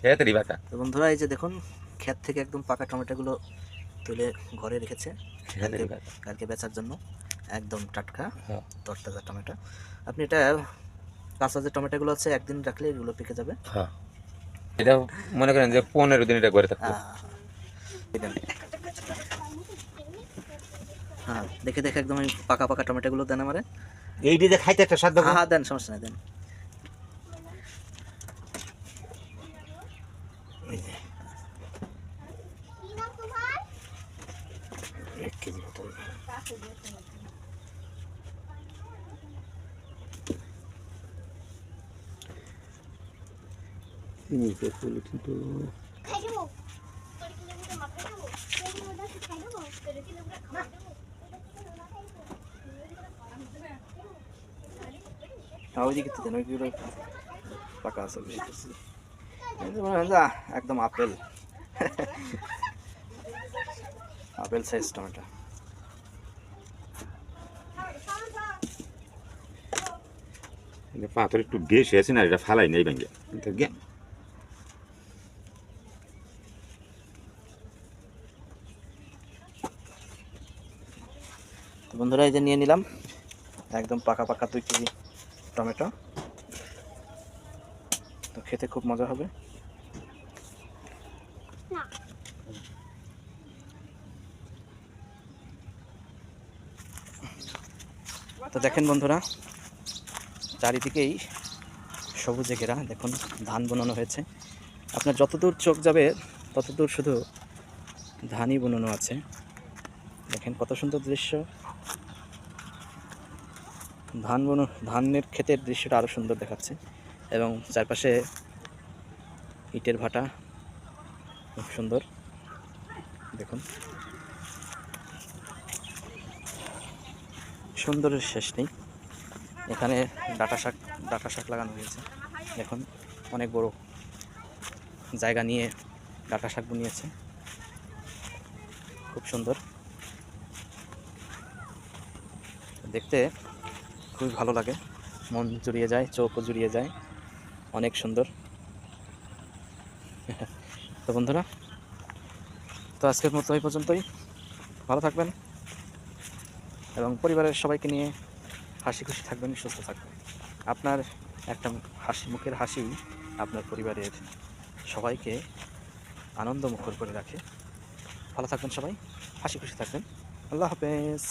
খেতেরই বাটা। তো বন্ধুরা এই যে দেখুন ক্ষেত থেকে একদম পাকা টমেটোগুলো তুলে ঘরে রেখেছে কালকে খেতেরই বাটা। কালকে বেচার জন্য। একদম টাটকা হ্যাঁ তরতাজা টমেটো। আপনি এটা কাঁচা যে টমেটোগুলো আছে একদিন রাখলে এগুলো পেকে যাবে। হ্যাঁ, এটা মনে করেন যে 15 দিন এটা ঘরে থাকবো। হ্যাঁ দেন। হ্যাঁ দেখে দেখে একদম ওই পাকা পাকা টমেটোগুলো দেন আমারে। এইটি যে খাইতে একটা স্বাদ হ্যাঁ দেবো। হ্যাঁ দেন, সমস্যা নেই দেন। এই যে 1 কেজি মতন। নিচে ফুল কিন্তু হ্যাঁ ওইদিকে তো দেন, ওইগুলো পাকা আছে বেশি বেশি। এই যে মনে হয় যে, একদম আপেল আপেল সাইজ টমেটো। পাথর একটু বেশি আছে না, এটা ফালাই নেই ভেঙে তো বন্ধুরা এই যে নিয়ে নিলাম একদম পাকা পাকা 2 কেজি টমেটো। তো খেতে খুব মজা হবে। তো দেখেন বন্ধুরা চারিদিকেই সবুজে ঘেরা, দেখুন ধান বুনানো হয়েছে। আপনার যতদূর চোখ যাবে ততদূর শুধু ধানই বুনানো আছে। দেখেন কত সুন্দর দৃশ্য। ধানের ক্ষেতের দৃশ্যটা আরও সুন্দর দেখাচ্ছে এবং চারপাশে ইটের ভাটা খুব সুন্দর। দেখুন সুন্দরের শেষ নেই। এখানে ডাঁটা শাক লাগানো হয়েছে। দেখুন অনেক বড় জায়গা নিয়ে ডাঁটা শাক বুনিয়েছে, খুব সুন্দর দেখতে, খুবই ভালো লাগে, মন জুড়িয়ে যায়, চোখও জুড়িয়ে যায়, অনেক সুন্দর। তো বন্ধুরা তো আজকের মতো এই পর্যন্তই। ভালো থাকবেন এবং পরিবারের সবাইকে নিয়ে হাসি খুশি থাকবেন, সুস্থ থাকবেন। আপনার একটা মুখের হাসি আপনার পরিবারের সবাইকে আনন্দমুখর করে রাখে। ভালো থাকবেন সবাই, হাসি খুশি থাকবেন। আল্লাহ হাফেজ।